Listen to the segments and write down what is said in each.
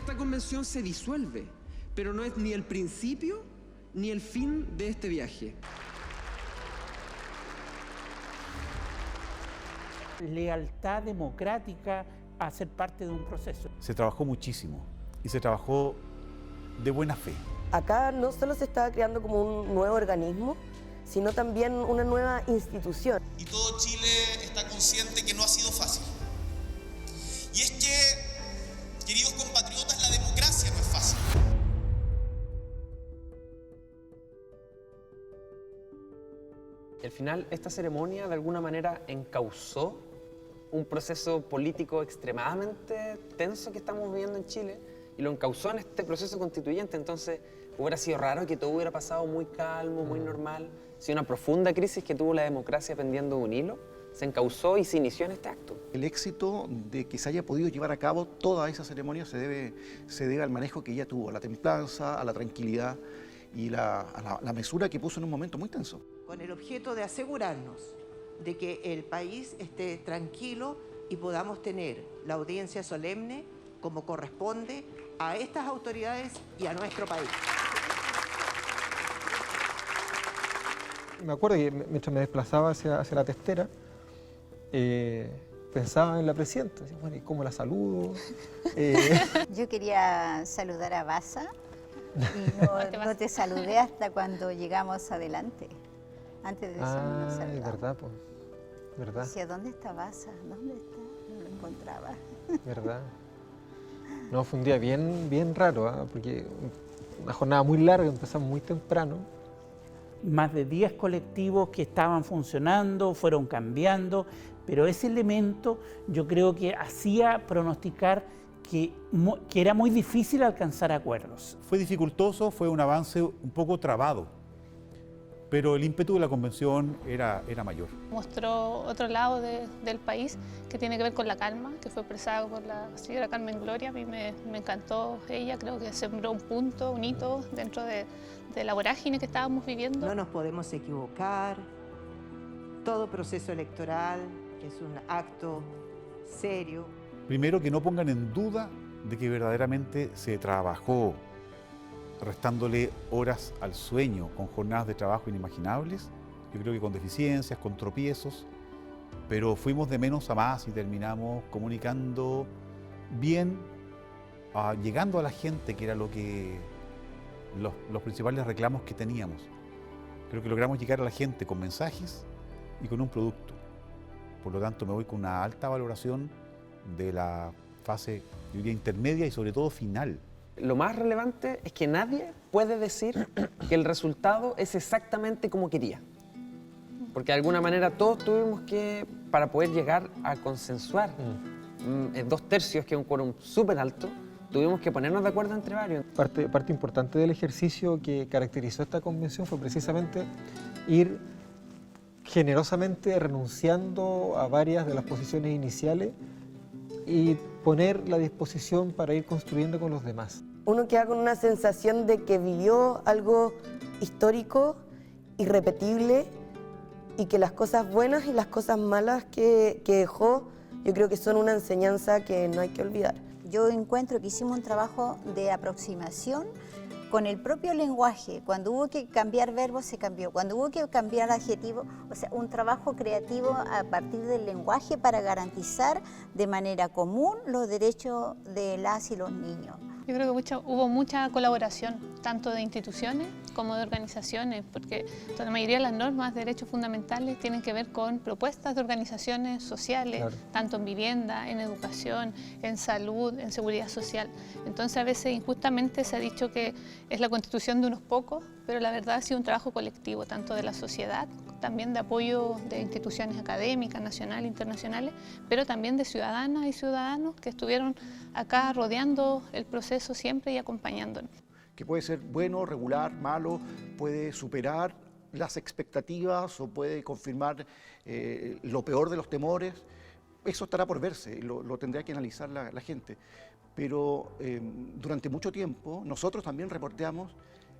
esta convención se disuelve, pero no es ni el principio ni el fin de este viaje. Lealtad democrática a ser parte de un proceso. Se trabajó muchísimo y se trabajó de buena fe. Acá no solo se estaba creando como un nuevo organismo, sino también una nueva institución. Y todo Chile está consciente que no ha sido fácil. Y es que, queridos compatriotas, la democracia no es fácil. Y al final, esta ceremonia de alguna manera encauzó un proceso político extremadamente tenso que estamos viviendo en Chile y lo encauzó en este proceso constituyente. Entonces, hubiera sido raro que todo hubiera pasado muy calmo, muy normal. Si una profunda crisis que tuvo la democracia pendiendo de un hilo, se encauzó y se inició en este acto. El éxito de que se haya podido llevar a cabo toda esa ceremonia se debe al manejo que ella tuvo, a la templanza, a la tranquilidad y a la mesura que puso en un momento muy tenso. Con el objeto de asegurarnos de que el país esté tranquilo y podamos tener la audiencia solemne como corresponde a estas autoridades y a nuestro país. Me acuerdo que mientras me desplazaba hacia la testera, pensaba en la presidenta. Decía, bueno, ¿y cómo la saludo? Yo quería saludar a Baza y no te saludé hasta cuando llegamos adelante, antes de desayunar. Es verdad, pues. ¿Verdad? Decía, ¿dónde está Baza? ¿Dónde está? No lo encontraba. ¿Verdad? No, fue un día bien raro, ¿eh? Porque una jornada muy larga, empezamos muy temprano. Más de 10 colectivos que estaban funcionando, fueron cambiando, pero ese elemento yo creo que hacía pronosticar que era muy difícil alcanzar acuerdos. Fue dificultoso, fue un avance un poco trabado, pero el ímpetu de la convención era mayor. Mostró otro lado del país que tiene que ver con la calma, que fue expresada por la señora Carmen Gloria. A mí me encantó ella, creo que sembró un punto, un hito dentro de la vorágine que estábamos viviendo. No nos podemos equivocar. Todo proceso electoral es un acto serio. Primero, que no pongan en duda de que verdaderamente se trabajó restándole horas al sueño, con jornadas de trabajo inimaginables, yo creo que con deficiencias, con tropiezos, pero fuimos de menos a más y terminamos comunicando bien, llegando a la gente, que era lo que los principales reclamos que teníamos. Creo que logramos llegar a la gente con mensajes y con un producto. Por lo tanto, me voy con una alta valoración de la fase, yo diría, intermedia y sobre todo final. Lo más relevante es que nadie puede decir que el resultado es exactamente como quería. Porque de alguna manera todos tuvimos que, para poder llegar a consensuar en 2/3, que es un quórum súper alto, tuvimos que ponernos de acuerdo entre varios. Parte importante del ejercicio que caracterizó esta convención fue precisamente ir generosamente renunciando a varias de las posiciones iniciales y poner la disposición para ir construyendo con los demás. Uno queda con una sensación de que vivió algo histórico, irrepetible, y que las cosas buenas y las cosas malas que dejó, yo creo que son una enseñanza que no hay que olvidar. Yo encuentro que hicimos un trabajo de aproximación con el propio lenguaje. Cuando hubo que cambiar verbos, se cambió. Cuando hubo que cambiar adjetivos, o sea, un trabajo creativo a partir del lenguaje para garantizar de manera común los derechos de las y los niños. Yo creo que hubo mucha colaboración, tanto de instituciones como de organizaciones, porque la mayoría de las normas de derechos fundamentales tienen que ver con propuestas de organizaciones sociales, claro, tanto en vivienda, en educación, en salud, en seguridad social. Entonces, a veces injustamente se ha dicho que es la constitución de unos pocos, pero la verdad ha sido un trabajo colectivo, tanto de la sociedad, también de apoyo de instituciones académicas, nacionales, internacionales, pero también de ciudadanas y ciudadanos que estuvieron acá rodeando el proceso siempre y acompañándonos. Que puede ser bueno, regular, malo, puede superar las expectativas o puede confirmar lo peor de los temores. Eso estará por verse, lo tendrá que analizar la gente. Pero durante mucho tiempo nosotros también reporteamos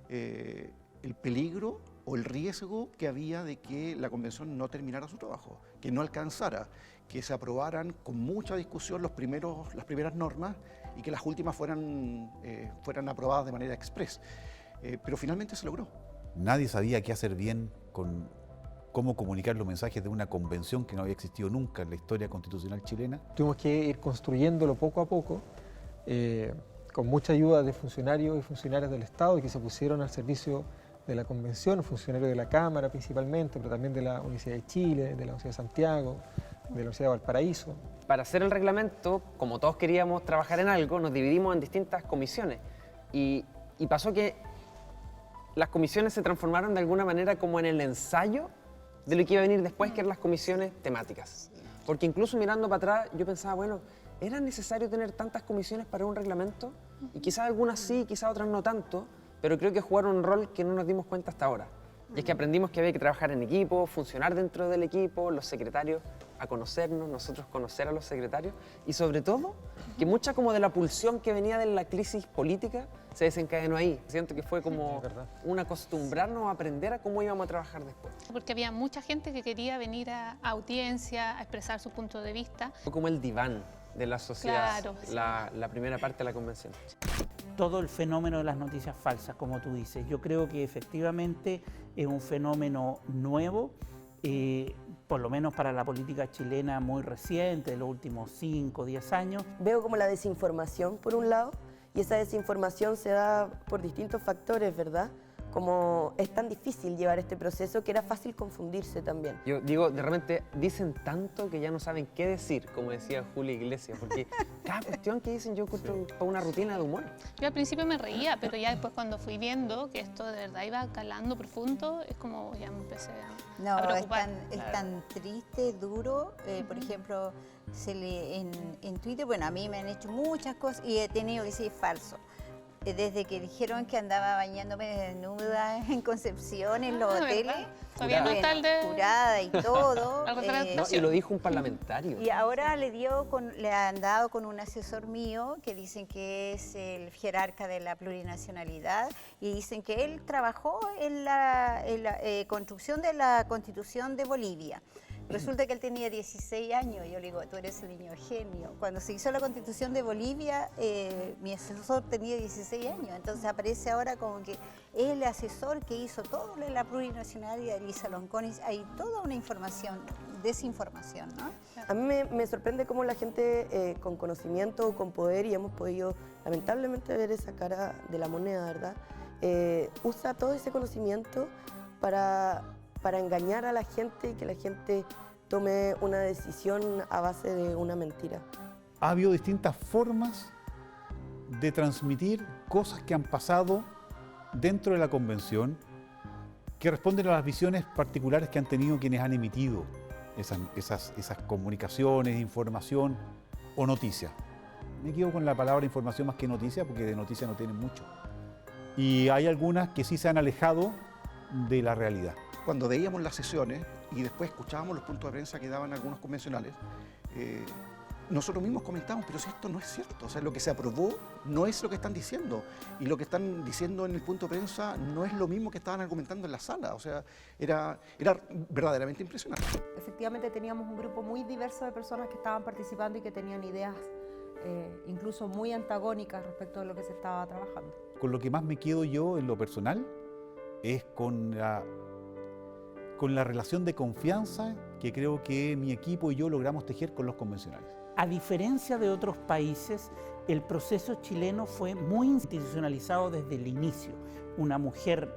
el peligro o el riesgo que había de que la convención no terminara su trabajo, que no alcanzara, que se aprobaran con mucha discusión las primeras normas y que las últimas fueran aprobadas de manera express. Pero finalmente se logró. Nadie sabía qué hacer bien con cómo comunicar los mensajes de una convención que no había existido nunca en la historia constitucional chilena. Tuvimos que ir construyéndolo poco a poco, con mucha ayuda de funcionarios y funcionarias del Estado que se pusieron al servicio de la convención, funcionarios de la Cámara principalmente, pero también de la Universidad de Chile, de la Universidad de Santiago, de la Universidad de Valparaíso. Para hacer el reglamento, como todos queríamos trabajar en algo, nos dividimos en distintas comisiones. Y pasó que las comisiones se transformaron de alguna manera como en el ensayo de lo que iba a venir después, que eran las comisiones temáticas. Porque incluso mirando para atrás, yo pensaba, bueno, ¿era necesario tener tantas comisiones para un reglamento? Y quizás algunas sí, quizás otras no tanto, pero creo que jugaron un rol que no nos dimos cuenta hasta ahora. Y es que aprendimos que había que trabajar en equipo, funcionar dentro del equipo, los secretarios a conocernos, nosotros conocer a los secretarios, y sobre todo, que mucha como de la pulsión que venía de la crisis política se desencadenó ahí. Siento que fue como un acostumbrarnos a aprender a cómo íbamos a trabajar después. Porque había mucha gente que quería venir a audiencia, a expresar su punto de vista. Fue como el diván de la sociedad, Claro, sí. la primera parte de la convención. Todo el fenómeno de las noticias falsas, como tú dices, yo creo que efectivamente es un fenómeno nuevo, por lo menos para la política chilena muy reciente, de los últimos 5 o 10 años. Veo como la desinformación por un lado, y esa desinformación se da por distintos factores, ¿verdad? Como es tan difícil llevar este proceso que era fácil confundirse también. Yo digo, de repente dicen tanto que ya no saben qué decir, como decía Julio Iglesias, porque cada cuestión que dicen yo encuentro una rutina de humor. Yo al principio me reía, pero ya después cuando fui viendo que esto de verdad iba calando profundo, es como ya me empecé a preocupar. Es tan triste, duro. Por ejemplo, en Twitter, bueno, a mí me han hecho muchas cosas y he tenido que decir falso. Desde que dijeron que andaba bañándome desnuda en Concepción, en los hoteles. Todavía no está el de... Curada y todo. No, y lo dijo un parlamentario. Y ahora le han dado con un asesor mío que dicen que es el jerarca de la plurinacionalidad y dicen que él trabajó en la construcción de la Constitución de Bolivia. Resulta que él tenía 16 años, yo le digo, tú eres el niño genio. Cuando se hizo la Constitución de Bolivia, mi asesor tenía 16 años, entonces aparece ahora como que es el asesor que hizo todo lo de la plurinacionalidad de Elisa Loncón. Hay toda una desinformación, ¿no? A mí me sorprende cómo la gente con conocimiento, con poder, y hemos podido lamentablemente ver esa cara de la moneda, ¿verdad? Usa todo ese conocimiento para engañar a la gente y que la gente tome una decisión a base de una mentira. Ha habido distintas formas de transmitir cosas que han pasado dentro de la convención que responden a las visiones particulares que han tenido quienes han emitido esas comunicaciones, información o noticias. Me quedo con la palabra información más que noticia, porque de noticia no tienen mucho. Y hay algunas que sí se han alejado de la realidad. Cuando veíamos las sesiones y después escuchábamos los puntos de prensa que daban algunos convencionales, nosotros mismos comentábamos, pero si esto no es cierto, o sea, lo que se aprobó no es lo que están diciendo, y lo que están diciendo en el punto de prensa no es lo mismo que estaban argumentando en la sala, o sea, era verdaderamente impresionante. Efectivamente teníamos un grupo muy diverso de personas que estaban participando y que tenían ideas incluso muy antagónicas respecto de lo que se estaba trabajando. Con lo que más me quedo yo en lo personal es con la relación de confianza que creo que mi equipo y yo logramos tejer con los convencionales. A diferencia de otros países, el proceso chileno fue muy institucionalizado desde el inicio. Una mujer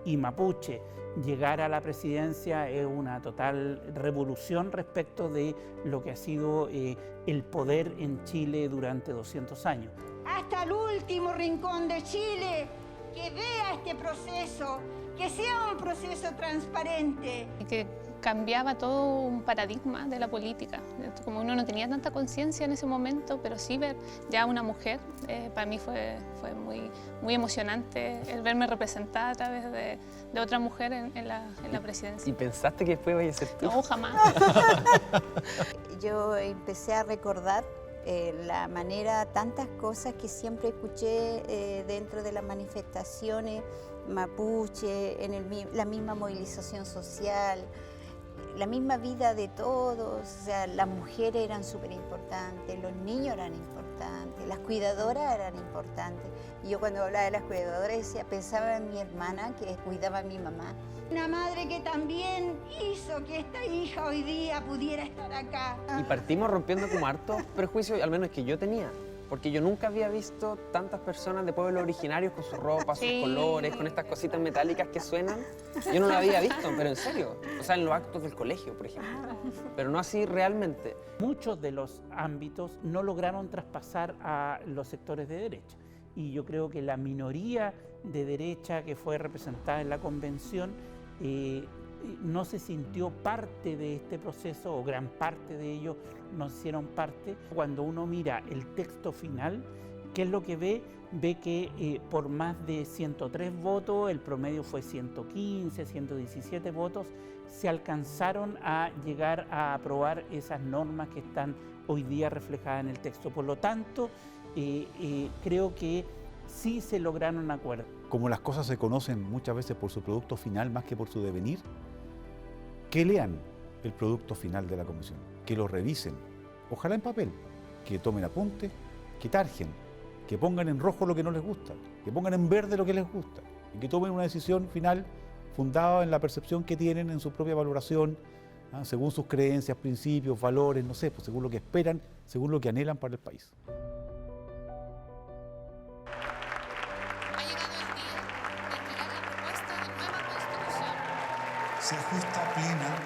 y mapuche llegar a la presidencia es una total revolución respecto de lo que ha sido el poder en Chile durante 200 años. Hasta el último rincón de Chile, que vea este proceso, que sea un proceso transparente. Y que cambiaba todo un paradigma de la política. Como uno no tenía tanta conciencia en ese momento, pero sí ver ya una mujer, para mí fue muy emocionante el verme representada a través de otra mujer en la presidencia. ¿Y pensaste que después iba a ser tú? No, jamás. Yo empecé a recordar la manera, tantas cosas que siempre escuché dentro de las manifestaciones mapuche, la misma movilización social, la misma vida de todos. O sea, las mujeres eran súper importantes, los niños eran importantes, las cuidadoras eran importantes. Y yo cuando hablaba de las cuidadoras pensaba en mi hermana que cuidaba a mi mamá. Una madre que también hizo que esta hija hoy día pudiera estar acá. Y partimos rompiendo como hartos prejuicios, al menos que yo tenía. Porque yo nunca había visto tantas personas de pueblos originarios con su ropa, sus colores, con estas cositas metálicas que suenan. Yo no lo había visto, pero en serio. O sea, en los actos del colegio, por ejemplo. Pero no así realmente. Muchos de los ámbitos no lograron traspasar a los sectores de derecha. Y yo creo que la minoría de derecha que fue representada en la convención no se sintió parte de este proceso, o gran parte de ellos no se hicieron parte. Cuando uno mira el texto final, ¿qué es lo que ve? Ve que por más de 103 votos, el promedio fue 115, 117 votos, se alcanzaron a llegar a aprobar esas normas que están hoy día reflejadas en el texto. Por lo tanto, creo que sí se lograron acuerdos. Como las cosas se conocen muchas veces por su producto final más que por su devenir, que lean el producto final de la comisión, que lo revisen, ojalá en papel, que tomen apuntes, que tarjen, que pongan en rojo lo que no les gusta, que pongan en verde lo que les gusta, y que tomen una decisión final fundada en la percepción que tienen, en su propia valoración, según sus creencias, principios, valores, no sé, pues según lo que esperan, según lo que anhelan para el país. Se ajusta plena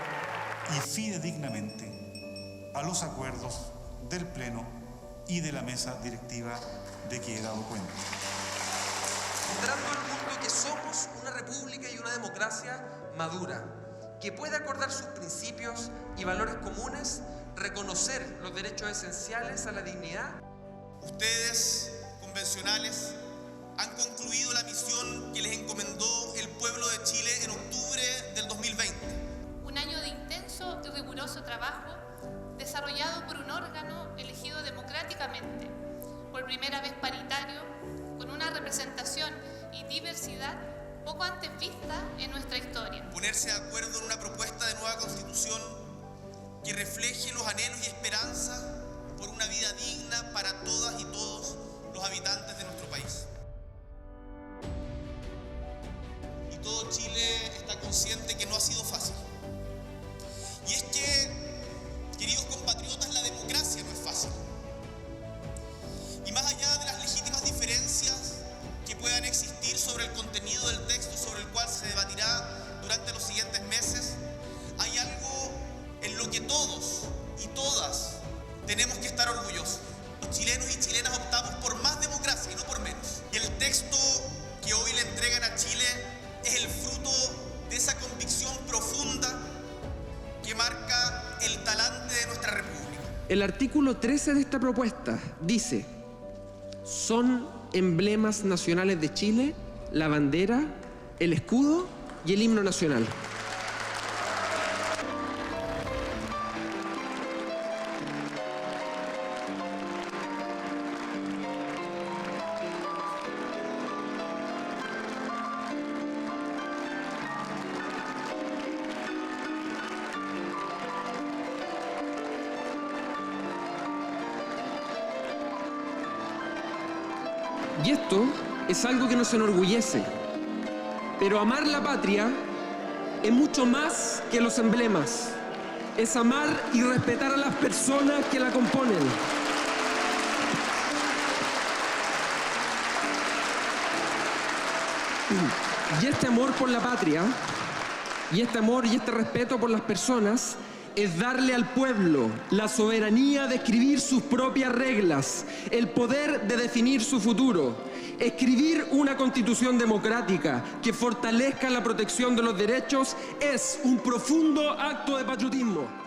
y fidedignamente a los acuerdos del Pleno y de la mesa directiva de que he dado cuenta. Mostrando al mundo que somos una república y una democracia madura, que puede acordar sus principios y valores comunes, reconocer los derechos esenciales a la dignidad. Ustedes, convencionales, han concluido la misión que les encomendó el pueblo de Chile en octubre del 2020. Un año de intenso y riguroso trabajo desarrollado por un órgano elegido democráticamente, por primera vez paritario, con una representación y diversidad poco antes vista en nuestra historia. Ponerse de acuerdo en una propuesta de nueva constitución que refleje los anhelos y esperanzas por una vida digna para todas y todos los habitantes de nuestro país. Todo Chile está consciente que no ha sido fácil. Y es que, queridos compatriotas, la democracia no es fácil. Y más allá de las legítimas diferencias que puedan existir sobre el contenido del texto sobre el cual se debatirá durante los siguientes meses, hay algo en lo que todos y todas tenemos que estar orgullosos. Los chilenos y chilenas optamos por más democracia y no por menos. Y el texto que hoy le entregan a Chile es el fruto de esa convicción profunda que marca el talante de nuestra república. El artículo 13 de esta propuesta dice: son emblemas nacionales de Chile la bandera, el escudo y el himno nacional. Y esto es algo que nos enorgullece. Pero amar la patria es mucho más que los emblemas. Es amar y respetar a las personas que la componen. Y este amor por la patria, y este amor y este respeto por las personas, es darle al pueblo la soberanía de escribir sus propias reglas, el poder de definir su futuro, escribir una constitución democrática que fortalezca la protección de los derechos es un profundo acto de patriotismo.